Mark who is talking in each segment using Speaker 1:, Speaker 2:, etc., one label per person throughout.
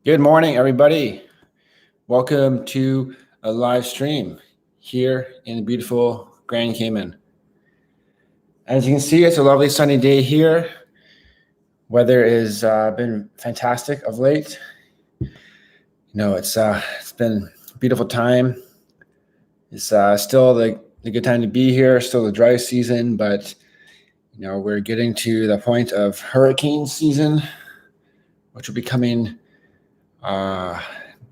Speaker 1: Good morning, everybody. Welcome to a live stream here in the beautiful Grand Cayman. As you can see, it's a lovely sunny day here. Weather has been fantastic of late. It's been a beautiful time. It's still the good time to be here, still the dry season, but we're getting to the point of hurricane season, which will be coming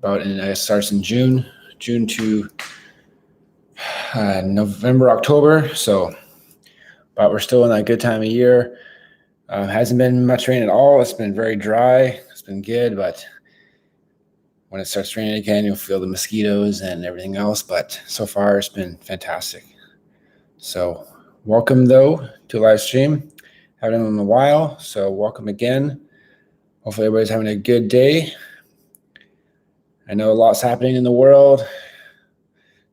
Speaker 1: it starts in June to November, October. But we're still in that good time of year. Hasn't been much rain at all. It's been very dry. It's been good, but when it starts raining again, you'll feel the mosquitoes and everything else. But so far, it's been fantastic. So welcome, though, to a live stream. Haven't done it in a while, so welcome again. Hopefully everybody's having a good day. I know a lot's happening in the world.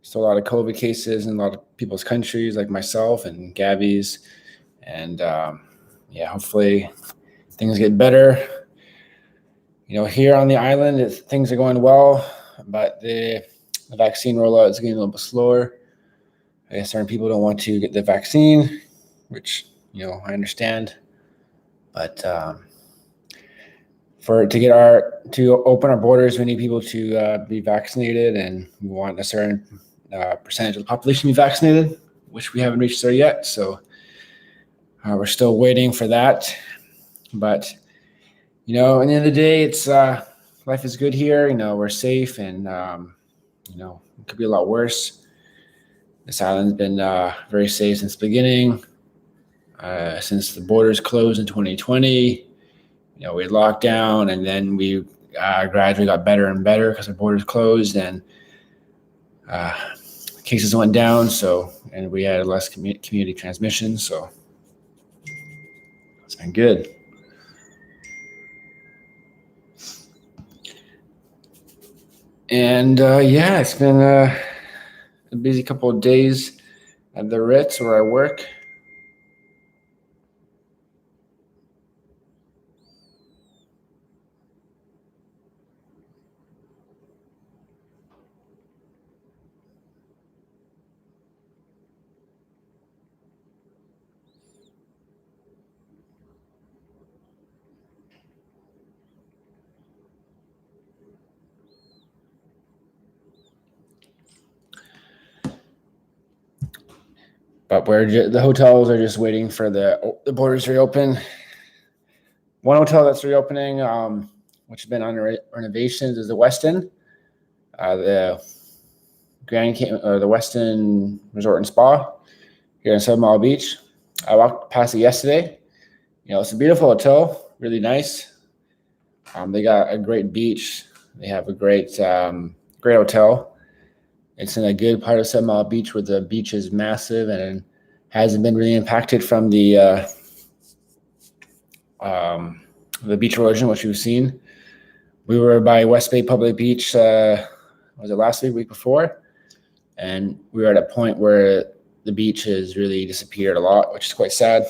Speaker 1: Still a lot of COVID cases in a lot of people's countries, like myself and Gabby's. And hopefully things get better. Here on the island, things are going well, but the vaccine rollout is getting a little bit slower. I guess certain people don't want to get the vaccine, which, I understand. But to open our borders, we need people to be vaccinated, and we want a certain percentage of the population to be vaccinated, which we haven't reached there yet. So we're still waiting for that. But at the end of the day, it's life is good here. We're safe, and it could be a lot worse. This island's been very safe since the beginning. Since the borders closed in 2020. We had lockdown, and then we gradually got better and better because the borders closed and cases went down. And we had less community transmission. So it's been good. And it's been a busy couple of days at the Ritz where I work. But the hotels are just waiting for the borders to reopen. One hotel that's reopening, which has been under renovations, is the Westin, the Grand Cayman, or the Westin Resort and Spa here in 7 Mile Beach. I walked past it yesterday. It's a beautiful hotel, really nice. They got a great beach. They have a great hotel. It's in a good part of 7 Mile Beach where the beach is massive and hasn't been really impacted from the beach erosion, which you've seen. We were by West Bay Public Beach, was it last week before? And we were at a point where the beach has really disappeared a lot, which is quite sad.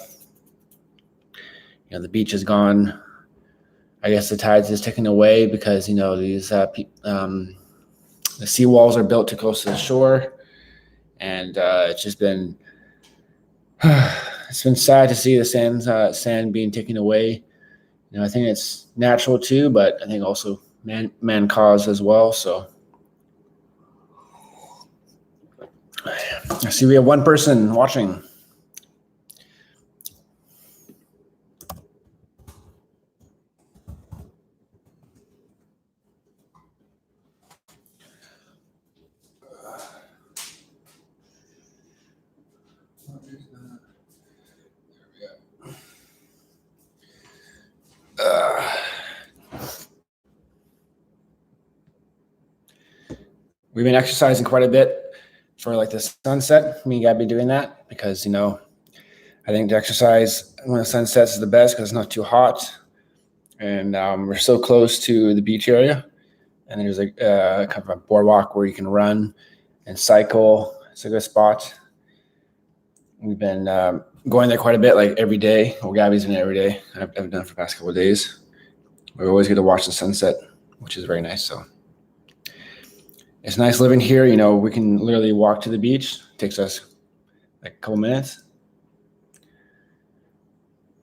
Speaker 1: The beach is gone. I guess the tides is taken away because, these the seawalls are built too close to the shore, and it's just been it's been sad to see the sand being taken away. I think it's natural too, but I think also man caused as well. So I see we have one person watching. We've been exercising quite a bit for like the sunset. Me and Gabby doing that because, I think to exercise when the sun sets is the best because it's not too hot. And we're so close to the beach area. And there's kind of a boardwalk where you can run and cycle. It's a good spot. We've been going there quite a bit, like every day. Well, Gabby's been every day. I've done it for the past couple of days. We always get to watch the sunset. which is very nice. So it's nice living here. We can literally walk to the beach. It takes us like a couple minutes.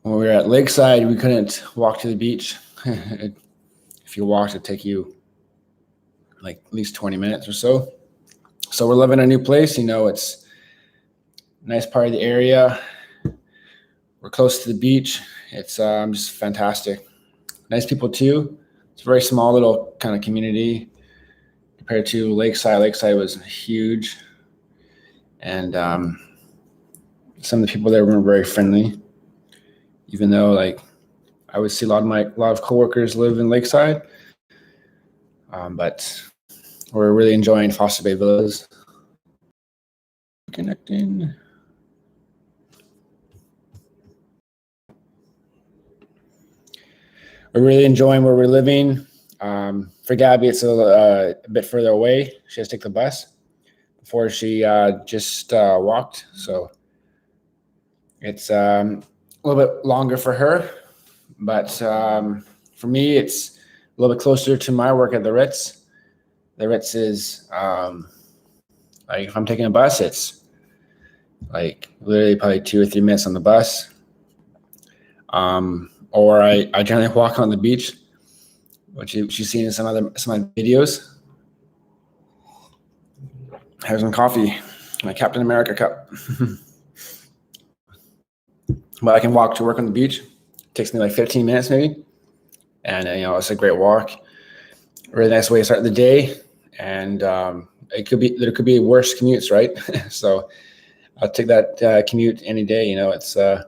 Speaker 1: When we were at Lakeside, we couldn't walk to the beach. If you walked, it'd take you like at least 20 minutes or so. So we're living in a new place. It's a nice part of the area. We're close to the beach. It's just fantastic. Nice people too. It's a very small little kind of community compared to Lakeside. Lakeside was huge. And some of the people there weren't very friendly, even though like I would see a lot of coworkers live in Lakeside. But we're really enjoying Foster Bay Villas. Connecting. We're really enjoying where we're living. For Gabby, it's a bit further away. She has to take the bus. Before she just walked. So it's a little bit longer for her. But for me, it's a little bit closer to my work at the Ritz. The Ritz is like if I'm taking a bus, it's like literally probably 2 or 3 minutes on the bus. Or I generally walk on the beach, which you've seen in some of my videos. Have some coffee, my Captain America cup. But I can walk to work on the beach. It takes me like 15 minutes maybe. And it's a great walk. Really nice way to start the day. And there could be worse commutes, right? So I'll take that commute any day. It's the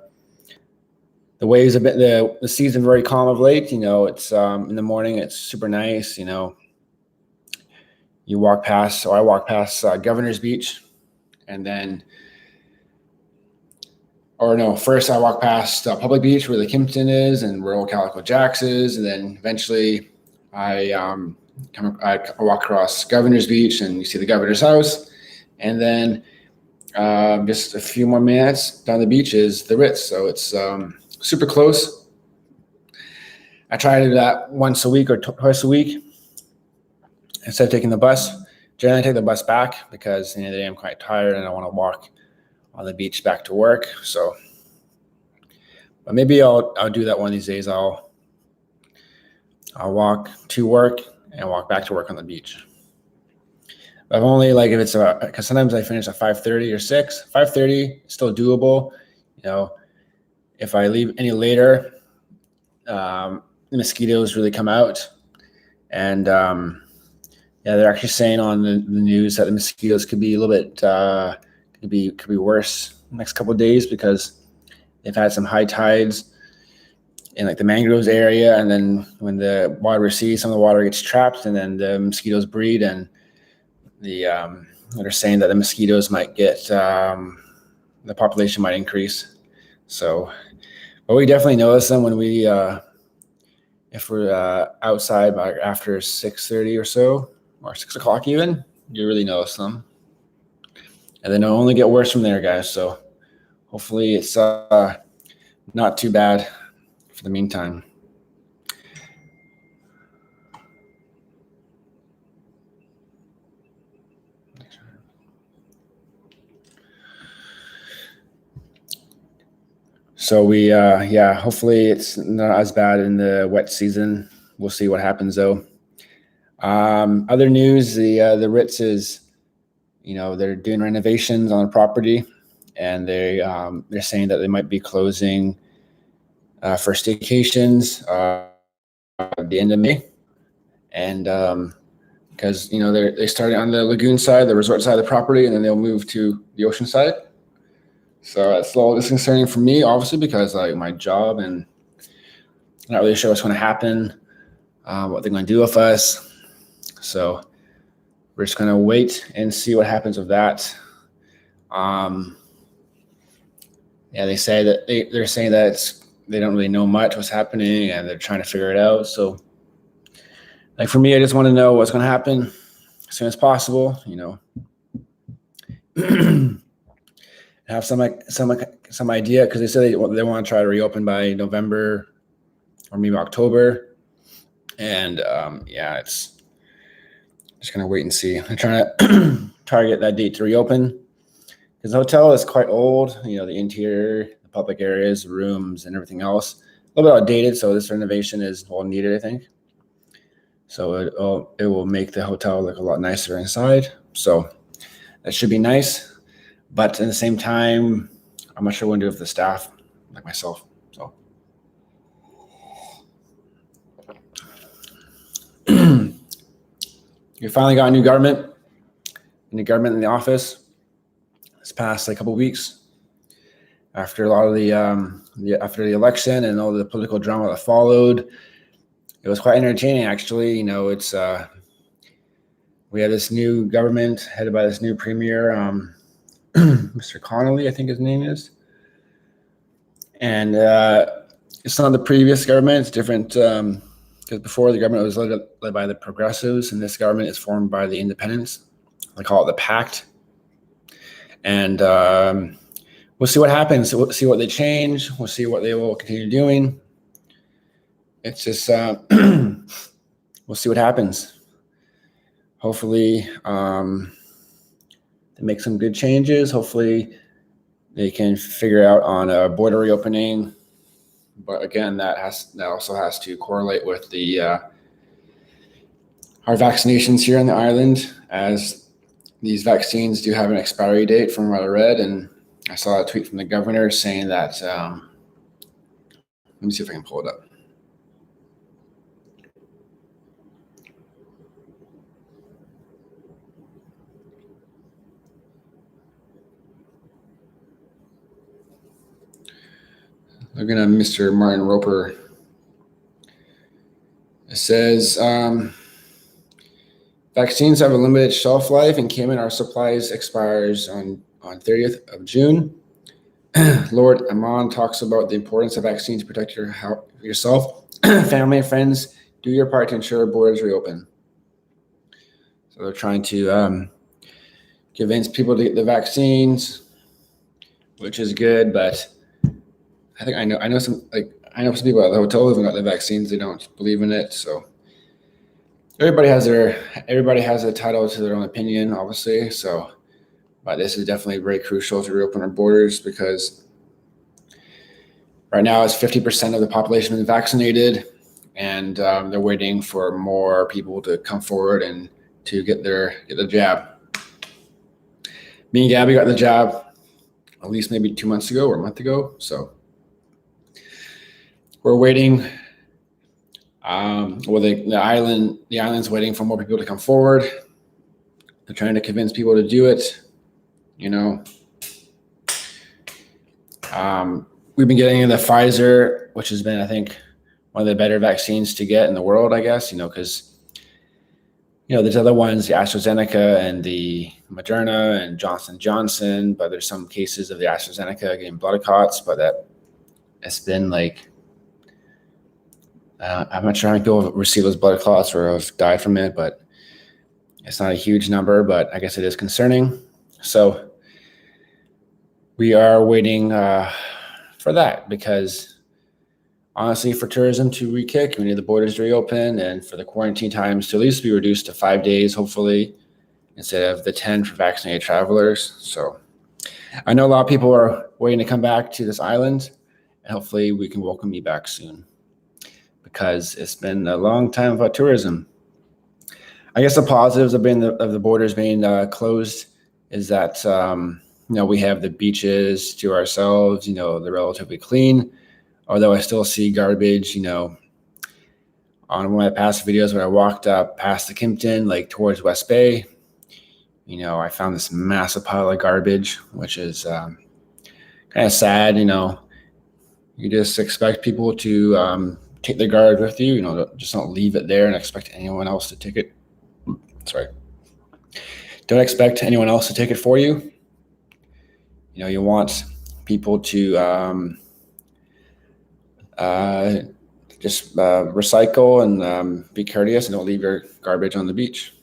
Speaker 1: waves a bit. The sea's been very calm of late. It's in the morning. It's super nice. You walk past. So I walk past Governor's Beach, and then, first I walk past Public Beach where the Kimpton is and where Old Calico Jacks is, and then eventually I walk across Governor's Beach and you see the governor's house, and then just a few more minutes down the beach is the Ritz. So it's super close. I try to do that once a week or twice a week instead of taking the bus. Generally, I take the bus back because at the end of the day I'm quite tired and I want to walk on the beach back to work. So, but maybe I'll do that one of these days. I'll walk to work and walk back to work on the beach. But I've only if it's because sometimes I finish at 5:30 or 6. 5:30 still doable. If I leave any later, the mosquitoes really come out, and they're actually saying on the news that the mosquitoes could be a little bit could be worse next couple of days because they've had some high tides in like the mangroves area, and then when the water recedes, some of the water gets trapped, and then the mosquitoes breed, and they're saying that the mosquitoes might get the population might increase. So, but we definitely notice them when we if we're outside by after 6:30 or so, or 6 o'clock even, you really notice them. And then it'll only get worse from there, guys. So hopefully it's not too bad for the meantime. So we, hopefully it's not as bad in the wet season. We'll see what happens though. Other news, the Ritz is, they're doing renovations on the property, and they're saying that they might be closing for staycations at the end of May, and because they started on the lagoon side, the resort side of the property, and then they'll move to the ocean side. So that's a little disconcerting for me, obviously, because my job, and I'm not really sure what's going to happen, what they're going to do with us. So we're just going to wait and see what happens with that. They say that they're saying that they don't really know much what's happening, and they're trying to figure it out. So, for me, I just want to know what's going to happen as soon as possible. Have some idea, because they said they want to try to reopen by November or maybe October. And yeah, it's just gonna wait and see. I'm trying to try to get that date to reopen because the hotel is quite old. The interior, the public areas, the rooms, and everything else a little bit outdated. So this renovation is well needed, I think. So it will make the hotel look a lot nicer inside. So that should be nice. But at the same time, I'm not sure what to do with the staff, like myself. So we finally got a new government in the office this past couple of weeks after a lot of after the election and all the political drama that followed. It was quite entertaining, actually. It's we have this new government headed by this new premier, Mr. Connolly, I think his name is, and it's not the previous government. It's different because before the government was led by the progressives, and this government is formed by the independents. They call it the Pact, and we'll see what happens. We'll see what they change. We'll see what they will continue doing. It's just we'll see what happens. Hopefully, they make some good changes. Hopefully, they can figure out on a border reopening. But again, that also has to correlate with our vaccinations here on the island, as these vaccines do have an expiry date from what I read. And I saw a tweet from the governor saying that, let me see if I can pull it up. Looking at Mr. Martin Roper, it says, vaccines have a limited shelf life in Cayman. Our supplies expires on 30th of June. Lord Amon talks about the importance of vaccines to protect yourself, family, and friends. Do your part to ensure borders reopen. So they're trying to convince people to get the vaccines, which is good. But I think I know some people at the hotel who haven't got the vaccines. They don't believe in it. So everybody has a title to their own opinion, obviously. So, but this is definitely very crucial to reopen our borders, because right now it's 50% of the population is vaccinated, and they're waiting for more people to come forward and to get the jab. Me and Gabby got the jab at least maybe 2 months ago or a month ago. So we're waiting. The island's waiting for more people to come forward. They're trying to convince people to do it. We've been getting the Pfizer, which has been, I think, one of the better vaccines to get in the world, I guess, because there's other ones, the AstraZeneca and the Moderna and Johnson & Johnson, but there's some cases of the AstraZeneca getting blood clots, but that it's been I'm not sure how many people have received those blood clots or have died from it, but it's not a huge number, but I guess it is concerning. So we are waiting for that, because honestly, for tourism to re-kick, we need the borders to reopen, and for the quarantine times to at least be reduced to 5 days, hopefully, instead of the 10 for vaccinated travelers. So I know a lot of people are waiting to come back to this island, and hopefully we can welcome you back soon, because it's been a long time about tourism. I guess the positives of the borders being closed is that we have the beaches to ourselves. They're relatively clean, although I still see garbage. On one of my past videos, when I walked up past the Kimpton, towards West Bay, I found this massive pile of garbage, which is kind of sad. You just expect people to take their garbage with you. Just don't leave it there and expect anyone else to take it. Sorry. Don't expect anyone else to take it for you. You want people to just recycle and be courteous, and don't leave your garbage on the beach.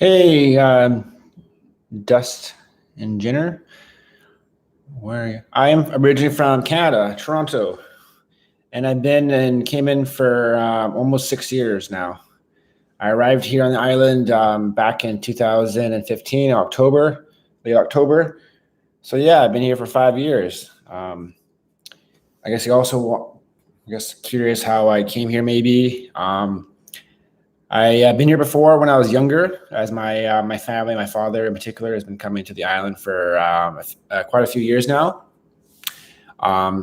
Speaker 1: Hey, Dust and Jenner, where are you? I am originally from Canada, Toronto, and I've been in Cayman for almost 6 years now. I arrived here on the island back in 2015, October, late October. So yeah, I've been here for 5 years. I guess you also, I guess, curious how I came here. Maybe I've been here before when I was younger, as my family, my father in particular, has been coming to the island for quite a few years now.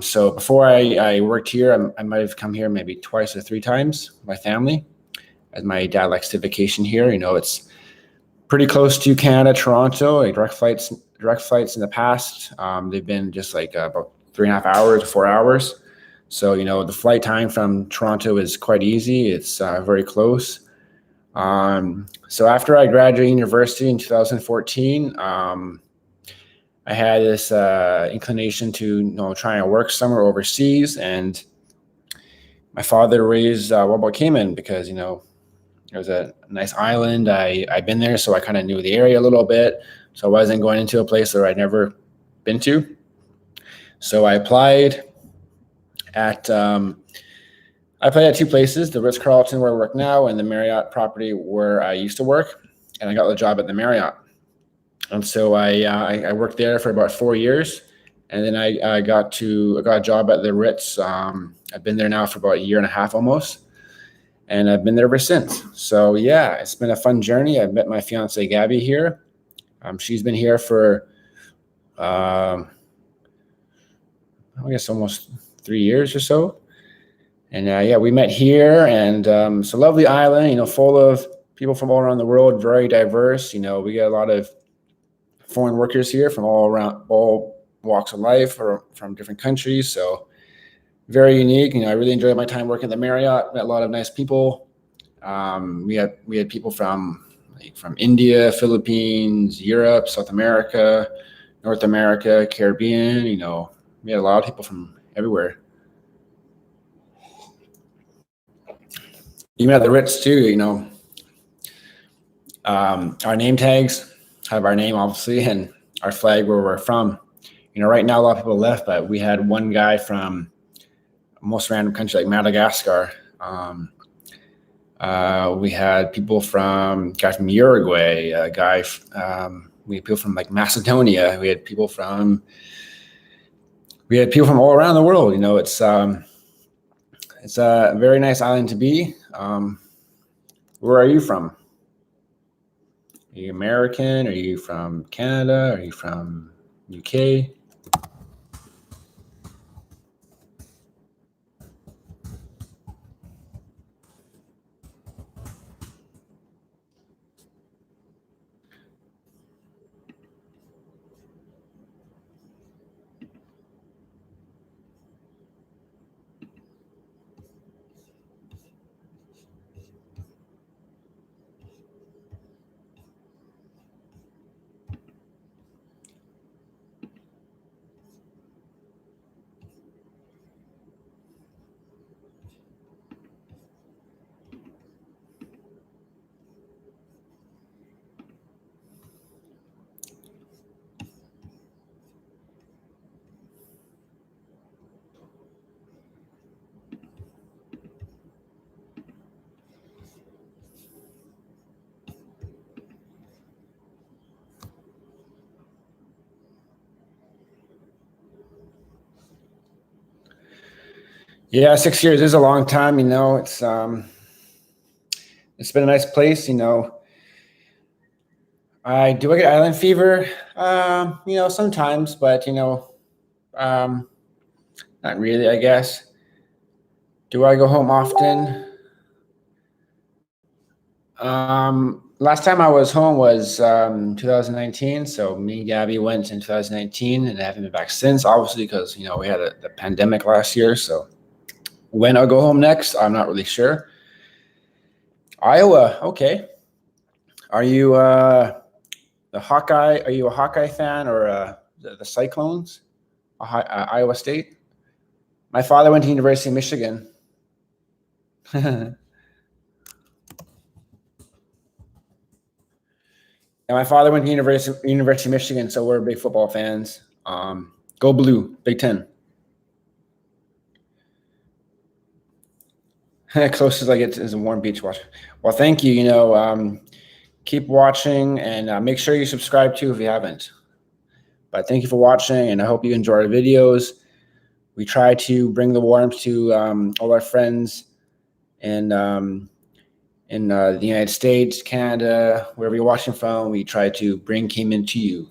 Speaker 1: So before I worked here, I might have come here maybe twice or three times with my family, as my dad likes to vacation here. It's pretty close to Canada, Toronto. Like direct flights in the past, they've been just like about 3.5 hours, 4 hours. So the flight time from Toronto is quite easy. It's very close. So after I graduated university in 2014, I had this inclination to try and work somewhere overseas, and my father raised what about Cayman because it was a nice island. I'd been there, so I kind of knew the area a little bit. So I wasn't going into a place that I'd never been to. So at I applied at two places: the Ritz Carlton where I work now, and the Marriott property where I used to work. And I got the job at the Marriott. And so I worked there for about 4 years, and then I got a job at the Ritz. I've been there now for about a year and a half almost, and I've been there ever since. So yeah, it's been a fun journey. I've met my fiance Gabby here. She's been here for I guess almost 3 years or so. And yeah, we met here, and it's a lovely island, full of people from all around the world, very diverse. We get a lot of foreign workers here from all walks of life or from different countries. So very unique. I really enjoyed my time working at the Marriott. Met a lot of nice people. We had people from India, Philippines, Europe, South America, North America, Caribbean. We had a lot of people from everywhere. Even at the Ritz too. Our name tags have our name obviously and our flag where we're from. Right now a lot of people left, but we had one guy from most random country like Madagascar. We had people from Uruguay, we had people from like Macedonia. We had people from all around the world. It's a very nice island to be. Where are you from? Are you American? Are you from Canada? Are you from UK? Yeah, 6 years is a long time. It's been a nice place. I get island fever. Sometimes, but um, not really. I guess. Do I go home often? Last time I was home was 2019. So me and Gabby went in 2019, and I haven't been back since. Obviously, because we had the pandemic last year. So when I'll go home next, I'm not really sure. Iowa, okay. Are you the Hawkeye? Are you a Hawkeye fan or the Cyclones? Iowa State. My father went to University of Michigan. And my father went to University of Michigan, so we're big football fans. Go Blue, Big Ten. Closest I get is a Warm Beach watch. Well, thank you. Keep watching and make sure you subscribe too if you haven't. But thank you for watching, and I hope you enjoy our videos. We try to bring the warmth to all our friends in the United States, Canada, wherever you're watching from. We try to bring Cayman to you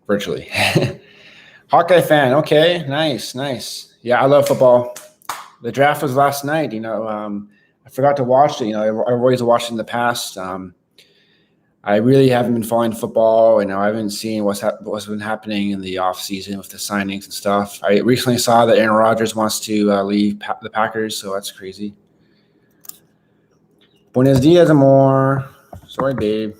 Speaker 1: virtually. Hawkeye fan. Okay, nice. Yeah, I love football. The draft was last night. I forgot to watch it. I've always watched it in the past. I really haven't been following football, and I haven't seen what's been happening in the off season with the signings and stuff. I recently saw that Aaron Rodgers wants to leave the Packers, so that's crazy. Buenos dias, amor. Sorry, babe.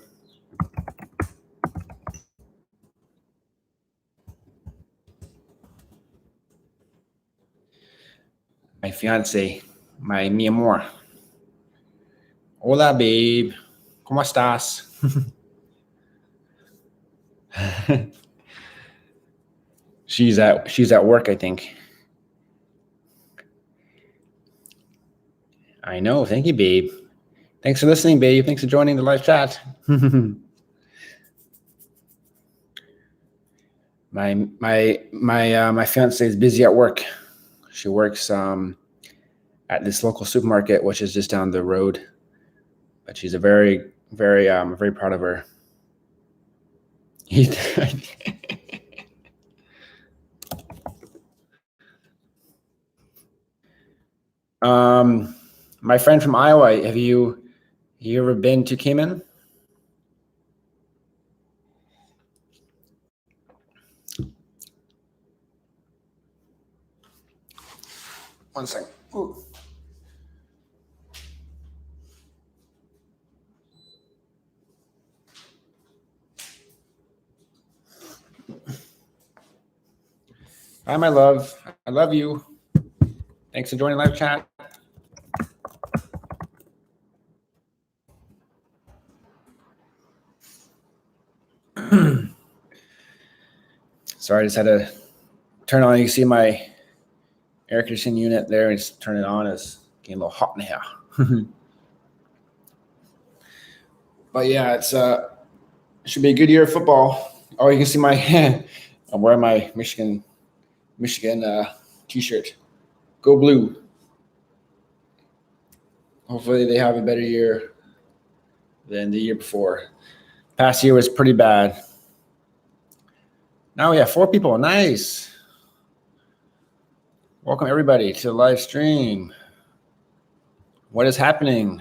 Speaker 1: My fiance, mi amor. Hola, babe. ¿Cómo estás? She's at work, I think. I know. Thank you, babe. Thanks for listening, babe. Thanks for joining the live chat. My fiance is busy at work. She works at this local supermarket, which is just down the road. But she's a very proud of her. My friend from Iowa, have you ever been to Cayman? One second. Ooh. Hi, my love. I love you. Thanks for joining live chat. Sorry, I just had to turn on. You can see my air conditioning unit there. And just turn it on. It's getting a little hot in here. But yeah, it should be a good year of football. Oh, you can see my I'm wearing my Michigan t-shirt. Go Blue. Hopefully they have a better year than the year before. Past year was pretty bad. Now we have 4 people. Nice. Welcome everybody to the live stream. What is happening?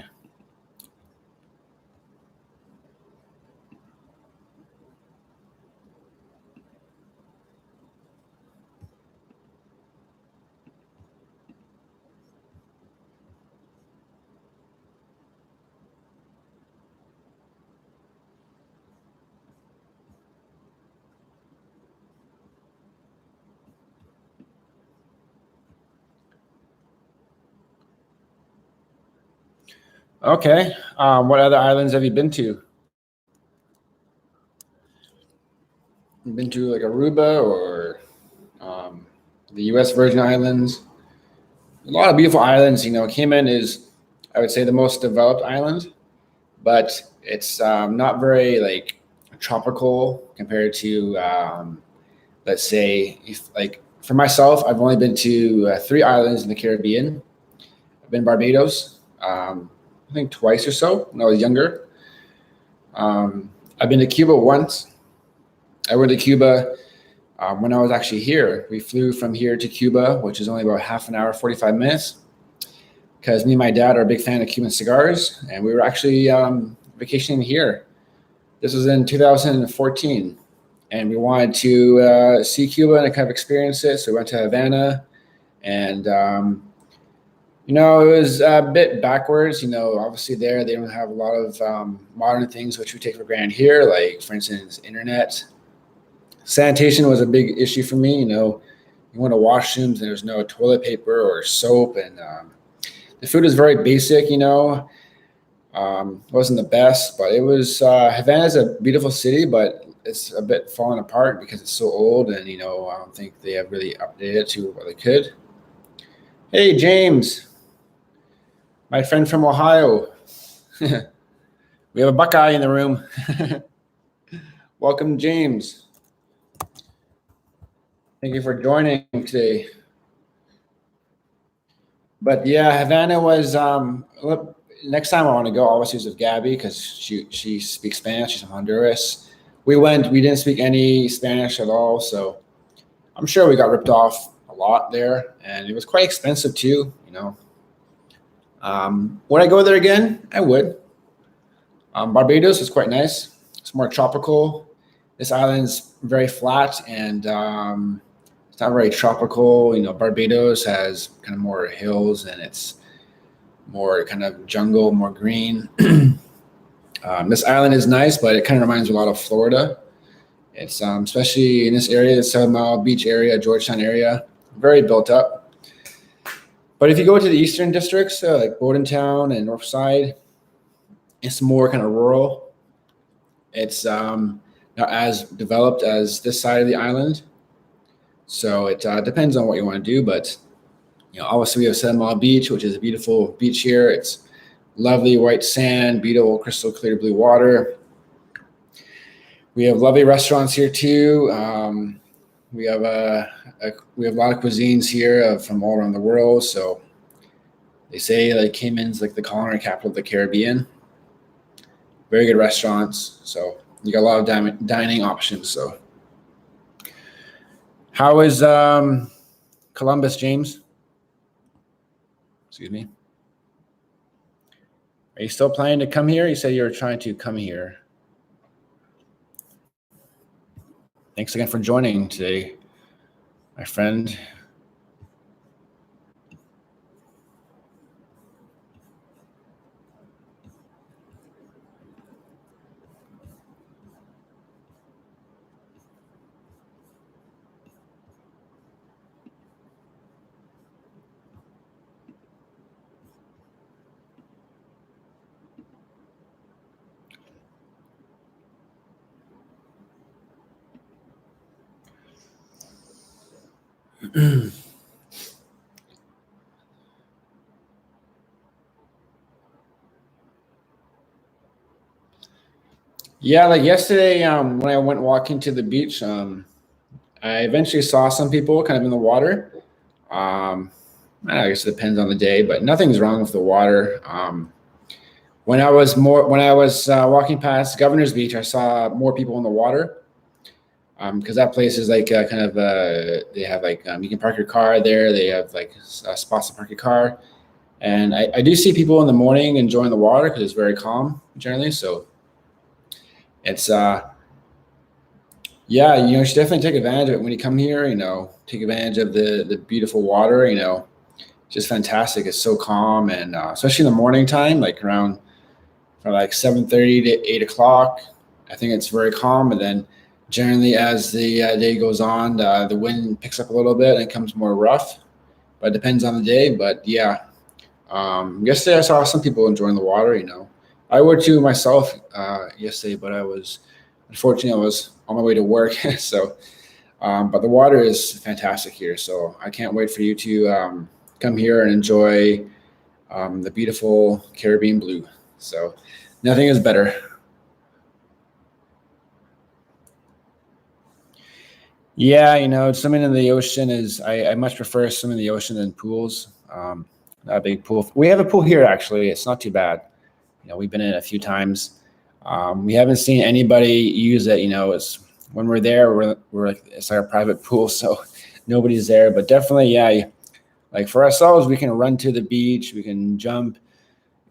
Speaker 1: Okay. What other islands have you been to? You've been to like Aruba or the U.S. Virgin Islands? A lot of beautiful islands. Cayman is, I would say, the most developed island, but it's not very tropical compared to, let's say, for myself, I've only been to 3 islands in the Caribbean. I've been Barbados, I think twice or so when I was younger. I've been to Cuba once. I went to Cuba when I was actually here. We flew from here to Cuba, which is only about half an hour, 45 minutes, because me and my dad are a big fan of Cuban cigars, and we were actually vacationing here. This was in 2014, and we wanted to see Cuba and kind of experience it. So we went to Havana, and it was a bit backwards. Obviously there they don't have a lot of modern things which we take for granted here, like for instance, internet. Sanitation was a big issue for me. You went to washrooms and there's no toilet paper or soap, and the food is very basic. Wasn't the best, but it was. Havana's a beautiful city, but it's a bit falling apart because it's so old, and I don't think they have really updated it to what they could. Hey, James, my friend from Ohio. We have a Buckeye in the room. Welcome, James. Thank you for joining today. But yeah, Havana was. Next time I want to go, obviously, is with Gabby because she speaks Spanish. She's from Honduras. We went. We didn't speak any Spanish at all, so I'm sure we got ripped off a lot there, and it was quite expensive too. Would I go there again? I would. Barbados is quite nice. It's more tropical. This island's very flat and it's not very tropical. Barbados has kind of more hills and it's more kind of jungle, more green. This island is nice, but it kind of reminds me a lot of Florida. It's especially in this area, the 7 Mile Beach area, Georgetown area, very built up. But if you go to the eastern districts, like Bordentown and Northside, it's more kind of rural. It's not as developed as this side of the island. So it depends on what you want to do. But, obviously we have 7 Mile Beach, which is a beautiful beach here. It's lovely white sand, beautiful crystal clear blue water. We have lovely restaurants here too. We have a lot of cuisines here from all around the world. So they say like Cayman's like the culinary capital of the Caribbean. Very good restaurants. So you got a lot of dining options. So how is Columbus, James? Excuse me. Are you still planning to come here? You said you were trying to come here. Thanks again for joining today, my friend. Yeah, like yesterday, when I went walking to the beach, I eventually saw some people kind of in the water. Um, I guess it depends on the day, but nothing's wrong with the water. When I was walking past Governor's Beach, I saw more people in the water because that place is like kind of they have like you can park your car there. They have like spots to park your car, and I do see people in the morning enjoying the water because it's very calm generally. So it's yeah, you should definitely take advantage of it when you come here. Take advantage of the beautiful water. Just fantastic. It's so calm, and especially in the morning time, like around from like 7:30 to 8 o'clock. I think it's very calm, and then generally as the day goes on, the wind picks up a little bit and it becomes more rough. But it depends on the day. But yeah, yesterday I saw some people enjoying the water. I were too myself yesterday, but unfortunately I was on my way to work. So, but the water is fantastic here. So I can't wait for you to come here and enjoy the beautiful Caribbean blue. So nothing is better. Yeah, swimming in the ocean I much prefer swimming in the ocean than pools. Not a big pool. We have a pool here actually. It's not too bad. We've been in it a few times. We haven't seen anybody use it. It's when we're there, we're like it's our private pool, so nobody's there. But definitely, yeah, like for ourselves, we can run to the beach, we can jump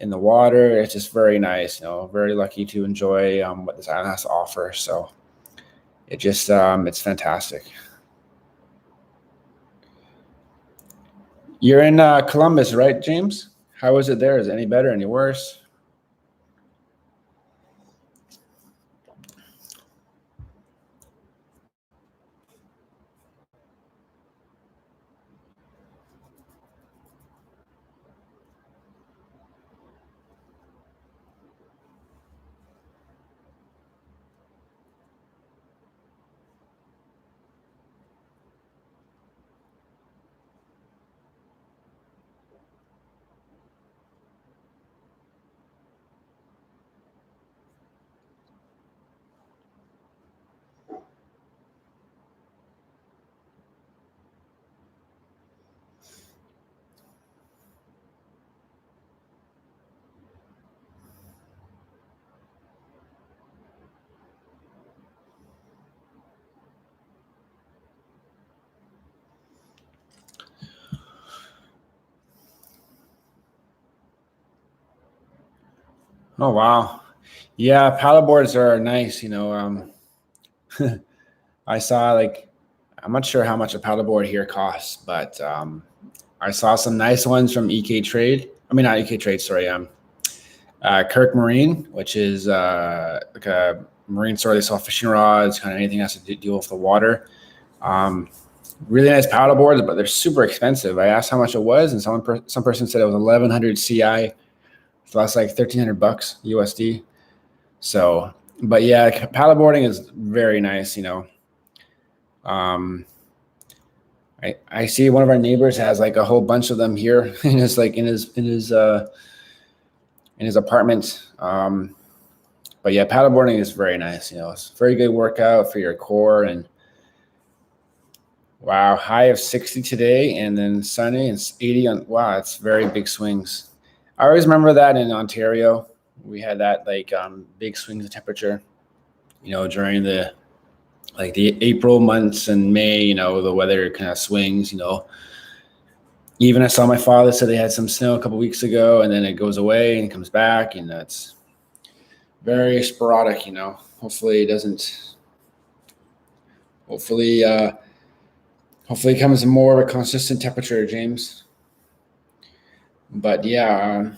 Speaker 1: in the water. It's just very nice. Very lucky to enjoy what this island has to offer. So it's fantastic. You're in Columbus, right, James? How is it there? Is it any better, any worse? Oh wow. Yeah, paddleboards are nice. I saw like I'm not sure how much a paddleboard here costs, but I saw some nice ones from EK Trade. I mean, not EK Trade. Sorry, Kirk Marine, which is like a marine store. They sell fishing rods, kind of anything that has to deal with the water. Um, really nice paddleboards, but they're super expensive. I asked how much it was, and some person said it was 1100 CI. So that's like $1,300 USD. So, but yeah, paddleboarding is very nice. Um, I see one of our neighbors has like a whole bunch of them here in his like in his apartment. But yeah, paddleboarding is very nice. It's a very good workout for your core. And wow, high of 60 today, and then sunny and 80 on. Wow, it's very big swings. I always remember that in Ontario, we had that like big swings of temperature. During the April months and May. The weather kind of swings. Even I saw my father said they had some snow a couple weeks ago, and then it goes away and comes back, and that's very sporadic. Hopefully it doesn't. Hopefully, hopefully it comes more of a consistent temperature, James. But yeah,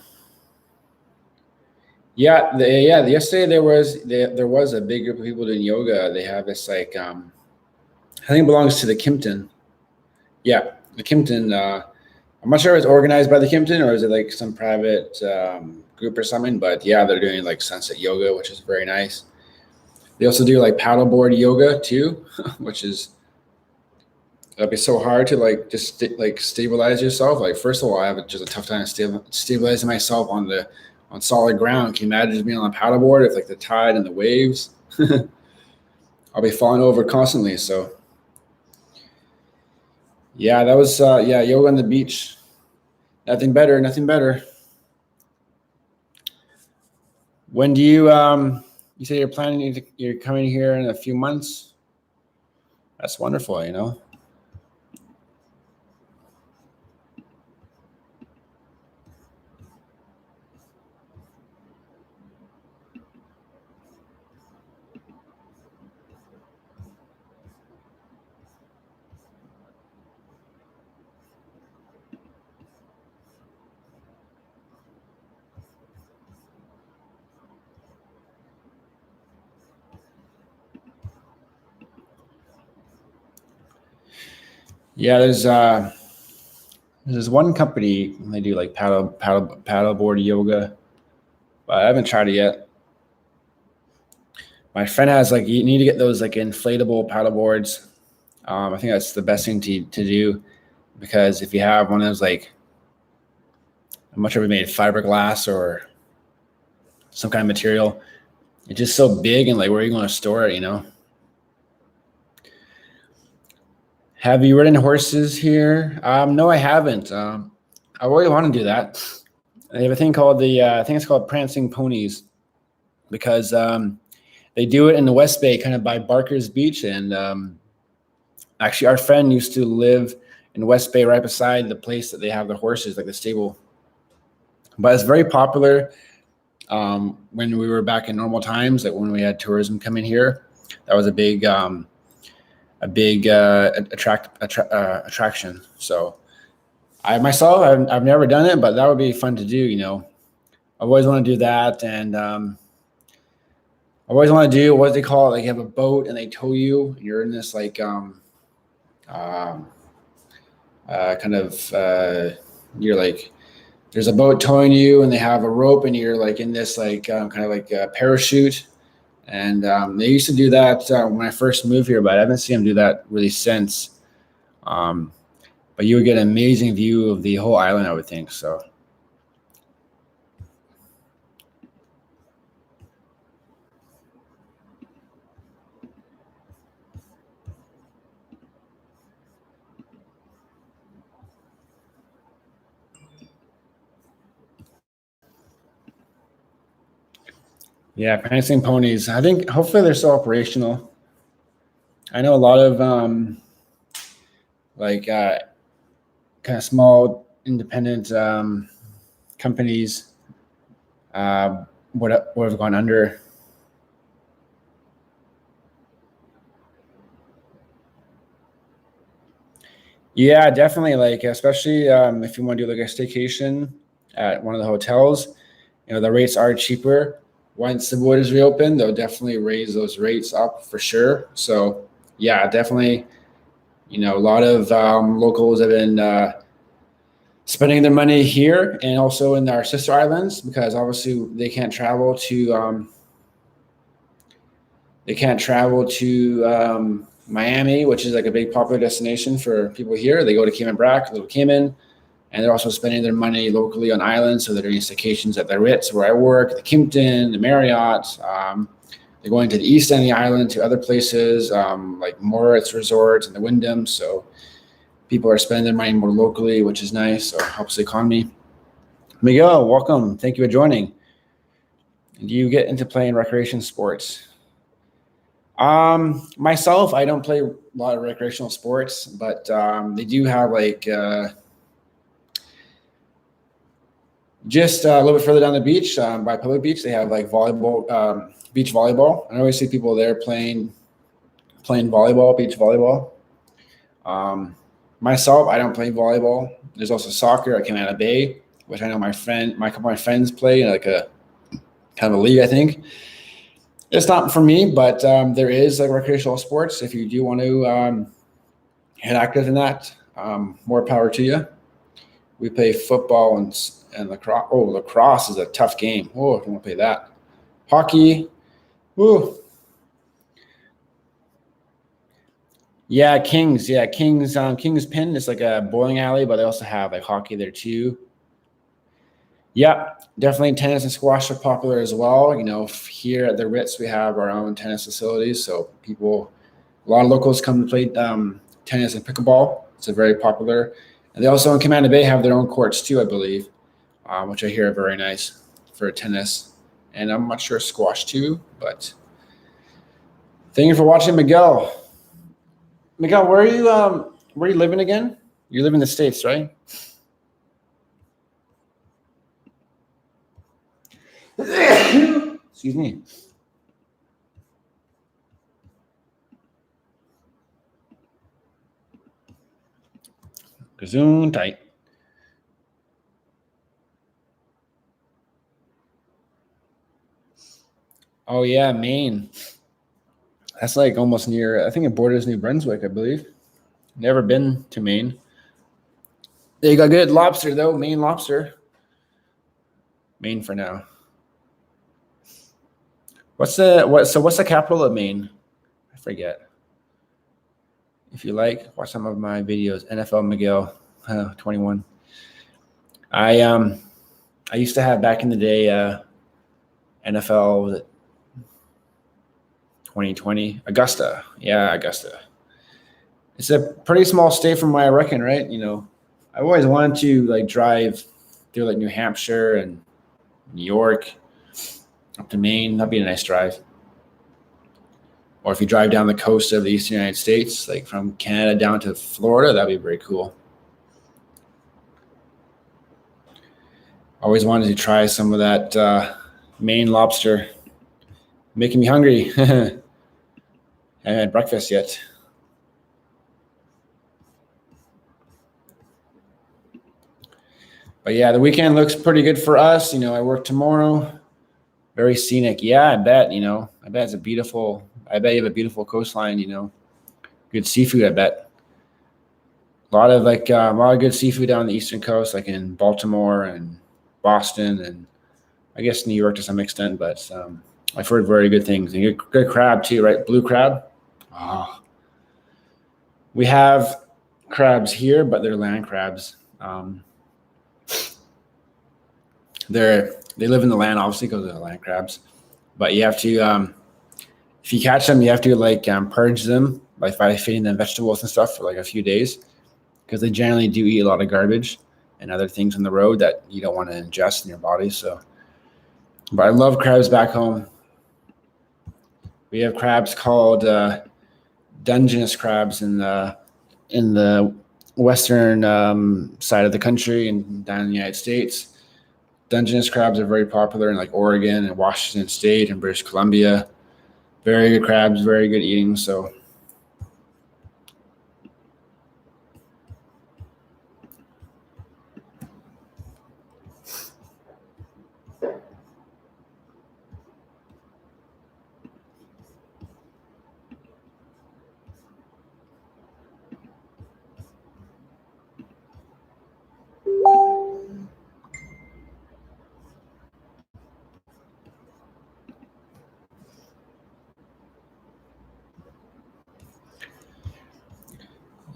Speaker 1: yesterday there was a big group of people doing yoga. They have this like I think it belongs to the Kimpton. Yeah, the Kimpton. I'm not sure if it's organized by the Kimpton or is it like some private group or something. But yeah, they're doing like sunset yoga, which is very nice. They also do like paddleboard yoga too, which is that'd be so hard to like just like stabilize yourself. Like first of all, I have just a tough time stabilizing myself on solid ground. Can you imagine just being on a paddleboard if like the tide and the waves? I'll be falling over constantly. So yeah, that was yoga on the beach. Nothing better. Nothing better. When do you say you're coming here in a few months? That's wonderful. Yeah, there's one company they do like paddleboard yoga, but I haven't tried it yet. My friend has like you need to get those like inflatable paddleboards. I think that's the best thing to do because if you have one of those like I'm not sure if we made fiberglass or some kind of material, it's just so big and like where are you going to store it? Have you ridden horses here? No, I haven't. I really want to do that. They have a thing called I think it's called prancing ponies because they do it in the West Bay, kind of by Barker's Beach. And actually, our friend used to live in West Bay, right beside the place that they have the horses, like the stable. But it's very popular when we were back in normal times, like when we had tourism coming here. That was a big attraction. So I myself, I've never done it, but that would be fun to do. I always want to do that, and I always want to do what they call it. Like you have a boat and they tow you. You're in this like um, kind of you're like there's a boat towing you and they have a rope and you're like in this like kind of like a parachute. And they used to do that when I first moved here, but I haven't seen them do that really since. Um, but you would get an amazing view of the whole island, I would think. So yeah, prancing ponies. I think hopefully they're still operational. I know a lot of like kind of small independent companies would have gone under. Yeah, definitely. Like, especially if you want to do like a staycation at one of the hotels, the rates are cheaper. Once the borders reopen, they'll definitely raise those rates up for sure. So, yeah, definitely. A lot of locals have been spending their money here and also in our sister islands because obviously they can't travel to Miami, which is like a big popular destination for people here. They go to Cayman Brac, Little Cayman, and they're also spending their money locally on islands. So they're doing staycations at the Ritz, where I work, the Kimpton, the Marriott. They're going to the east end of the island to other places like Moritz Resort and the Wyndham. So people are spending their money more locally, which is nice. So it helps the economy. Miguel, welcome. Thank you for joining. Do you get into playing recreation sports? Myself, I don't play a lot of recreational sports, but they do have like just a little bit further down the beach by Public Beach, they have like volleyball, beach volleyball. I always see people there playing volleyball, beach volleyball. Myself, I don't play volleyball. There's also soccer at Canada Bay, which I know my couple of my friends play in like a kind of a league, I think. It's not for me, but there is like recreational sports. If you do want to get active in that, more power to you. We play football and lacrosse. Oh, lacrosse is a tough game. Oh, I don't want to play that. Hockey. Ooh. Yeah, Kings. Yeah, Kings. Kings Pin is like a bowling alley, but they also have like hockey there too. Yeah, definitely tennis and squash are popular as well. Here at the Ritz, we have our own tennis facilities. So a lot of locals come to play tennis and pickleball. It's a very popular. And they also in Commander Bay have their own courts too, I believe, which I hear are very nice for tennis. And I'm not sure squash too, but thank you for watching, Miguel. Miguel, where are you living again? You live in the States, right? Excuse me. Gazoon tight. Oh yeah, Maine. That's like almost near. I think it borders New Brunswick, I believe. Never been to Maine. They got good lobster though. Maine lobster. Maine for now. What's the capital of Maine? I forget. If you like, watch some of my videos. NFL Miguel 21. I used to have back in the day NFL was it 2020 Augusta. Yeah, Augusta. It's a pretty small state from where I reckon, right? I always wanted to like drive through like New Hampshire and New York up to Maine. That'd be a nice drive. Or if you drive down the coast of the eastern United States, like from Canada down to Florida, that'd be very cool. Always wanted to try some of that Maine lobster. Making me hungry. I haven't had breakfast yet. But yeah, the weekend looks pretty good for us. I work tomorrow. Very scenic. Yeah, I bet. I bet you have a beautiful coastline. Good seafood. I bet. A lot of good seafood down the eastern coast, like in Baltimore and Boston, and I guess New York to some extent. But I've heard very good things. And good crab too, right? Blue crab. Oh. We have crabs here, but they're land crabs. They live in the land, obviously, because they're land crabs. But you have to, if you catch them, you have to like purge them by feeding them vegetables and stuff for like a few days, because they generally do eat a lot of garbage and other things on the road that you don't want to ingest in your body. So, but I love crabs back home. We have crabs called Dungeness crabs in the western side of the country and down in the United States. Dungeness crabs are very popular in like Oregon and Washington State and British Columbia. Very good crabs, very good eating. So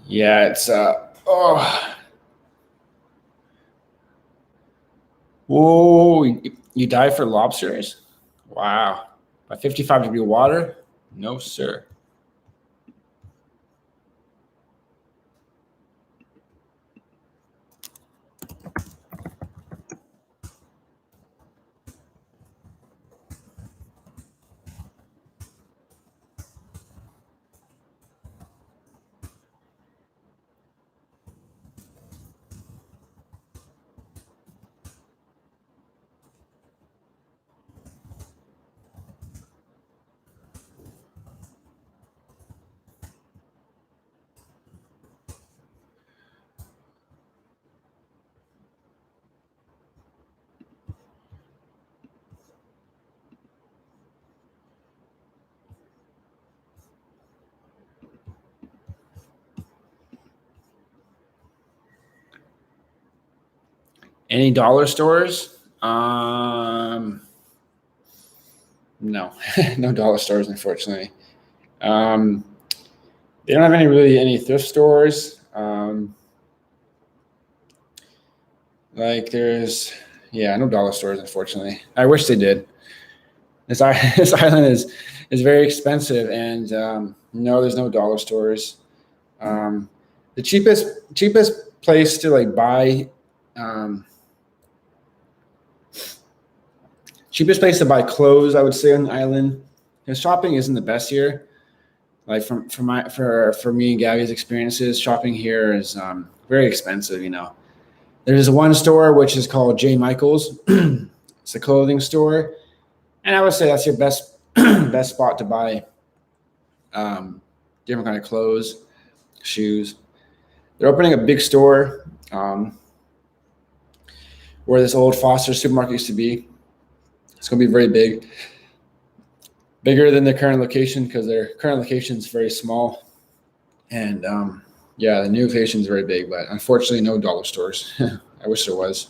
Speaker 1: yeah, it's whoa, you dive for lobsters? Wow. By 55-degree water? No, sir. Any dollar stores? No, no dollar stores, unfortunately. They don't have any thrift stores. Like there's, yeah, no dollar stores, unfortunately. I wish they did. This island is very expensive, and no, there's no dollar stores. The cheapest place to like buy, um, cheapest place to buy clothes, I would say on the island. Because shopping isn't the best here. Like for me and Gabby's experiences, shopping here is very expensive. You know, there's one store which is called J. Michael's. It's a clothing store, and I would say that's your best best spot to buy different kind of clothes, shoes. They're opening a big store where this old Foster supermarket used to be. It's going to be very big, bigger than their current location because their current location is very small. And yeah, the new location is very big, but unfortunately, no dollar stores. I wish there was.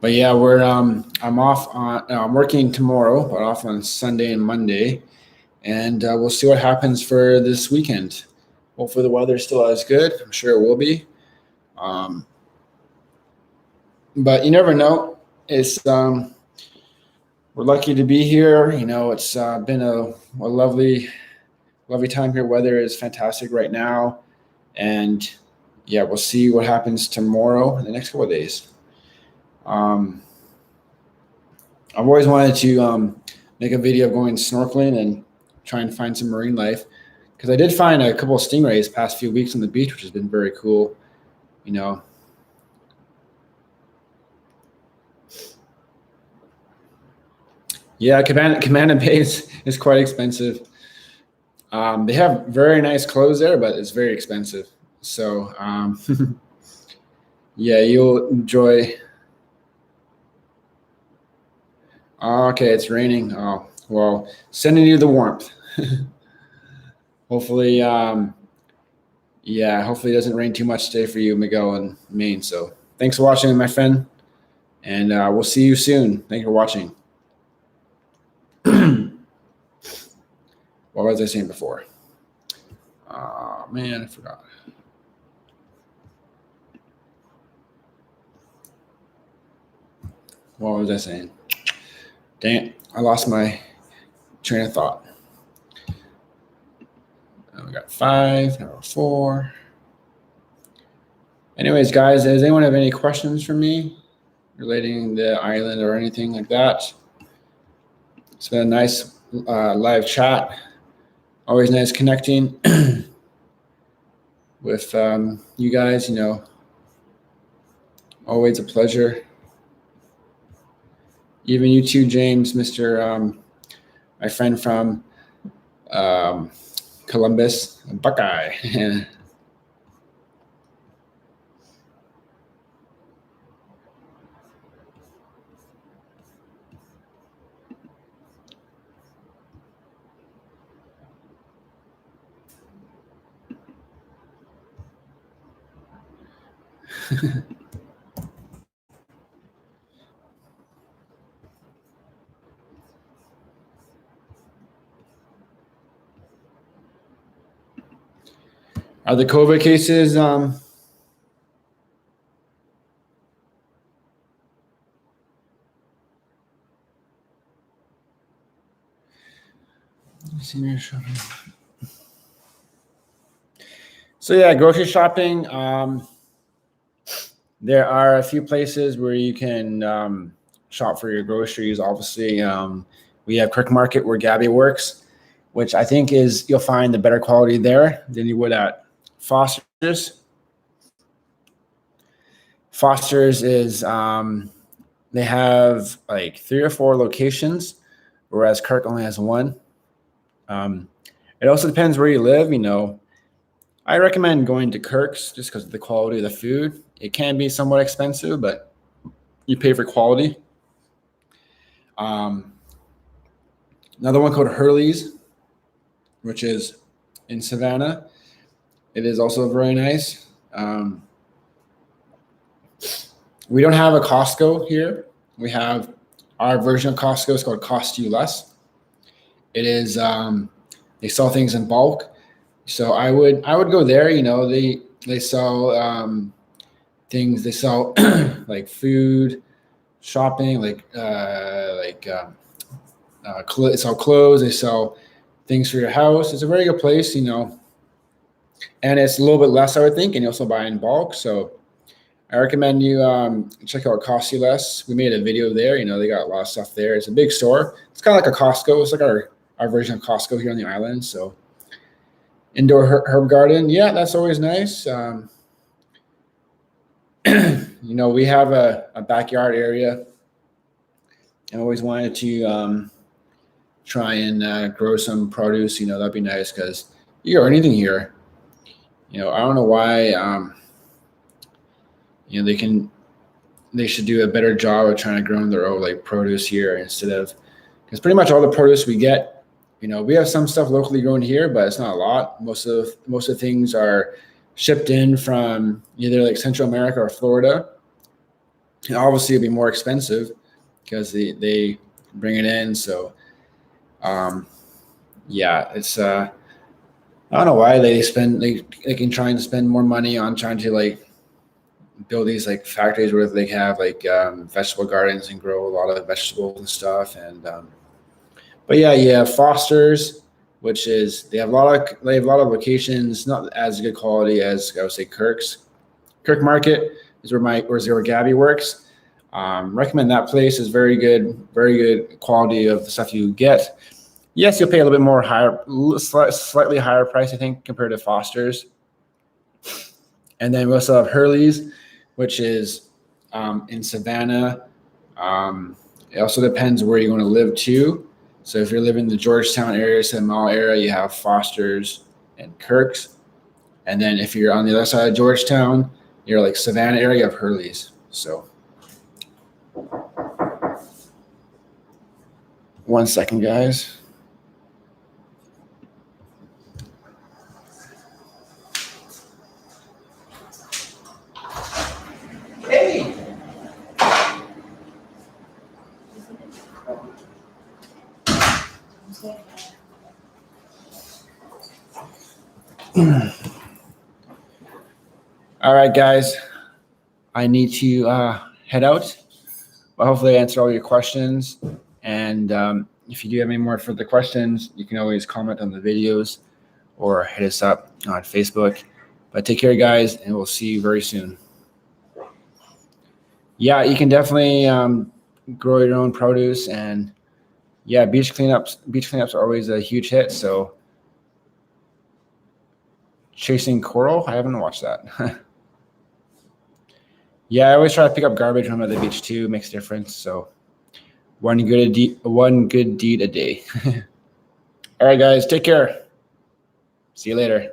Speaker 1: But yeah, I'm off on I'm working tomorrow, but off on Sunday and Monday, and we'll see what happens for this weekend. Hopefully, the weather's still as good. I'm sure it will be. Um, but you never know. It's we're lucky to be here. You know, it's been a lovely time here. Weather is fantastic right now, and yeah, we'll see what happens tomorrow and the next couple of days. Um, I've always wanted to make a video of going snorkeling and trying to find some marine life because I did find a couple of stingrays past few weeks on the beach, which has been very cool. You know, yeah, Cabana Bay is quite expensive. They have very nice clothes there, but it's very expensive. So yeah, you'll enjoy. Oh, okay, it's raining. Oh, well, sending you the warmth. Hopefully, yeah, hopefully it doesn't rain too much today for you, Miguel, and Maine. So thanks for watching, my friend, and we'll see you soon. Thank you for watching. What was I saying before? Oh, man, I forgot. What was I saying? Dang it, I lost my train of thought. We got 5, now 4. Anyways, guys, does anyone have any questions for me? relating the island or anything like that. It's been a nice live chat. Always nice connecting with you guys. Always a pleasure. Even you too, James, Mr. My friend from Columbus, Buckeye. Are the COVID cases senior shopping? So yeah, grocery shopping. There are a few places where you can shop for your groceries. Obviously, we have Kirk Market where Gabby works, which I think is you'll find the better quality there than you would at Foster's. Foster's is they have like 3 or 4 locations, whereas Kirk only has one. It also depends where you live. I recommend going to Kirk's just because of the quality of the food. It can be somewhat expensive, but you pay for quality. Another one called Hurley's, which is in Savannah. It is also very nice. We don't have a Costco here. We have our version of Costco. It's called Cost You Less. It is they sell things in bulk, so I would go there. They sell things. They sell like food, shopping, they sell clothes. They sell things for your house. It's a very good place, and it's a little bit less, I would think, and you also buy in bulk. So I recommend you check out Cost You Less. We made a video there. They got a lot of stuff there. It's a big store. It's kind of like a Costco. It's like our version of Costco here on the island. So indoor herb garden. Yeah, that's always nice. We have a backyard area. I always wanted to try and grow some produce. That'd be nice because you grow anything here. I don't know why. They should do a better job of trying to grow their own like produce here instead of, because pretty much all the produce we get, we have some stuff locally grown here, but it's not a lot. Most of the things are shipped in from either like Central America or Florida. And obviously it'd be more expensive because they bring it in. So it's I don't know why they can try to spend more money on trying to like build these like factories where they have like vegetable gardens and grow a lot of vegetables and stuff. And but yeah, Foster's, which is they have a lot of locations, not as good quality as I would say Kirk's. Kirk Market is where Gabby works. Recommend that place. Is very good quality of the stuff you get. Yes, you'll pay a little bit more slightly higher price, I think, compared to Foster's. And then we also have Hurley's, which is in Savannah. It also depends where you're going to live too. So if you're living in the Georgetown area, St. Mall area, you have Foster's and Kirk's. And then if you're on the other side of Georgetown, you're like Savannah area, you have Hurley's. So 1 second, guys. Hey. All right, guys. I need to head out, but hopefully I answer all your questions. And if you do have any more further questions, you can always comment on the videos or hit us up on Facebook. But take care, guys, and we'll see you very soon. Yeah, you can definitely grow your own produce, and yeah, beach cleanups are always a huge hit. So chasing coral, I haven't watched that. Yeah, I always try to pick up garbage when I'm at the beach too. Makes a difference. So one good deed a day. All right, guys, take care. See you later.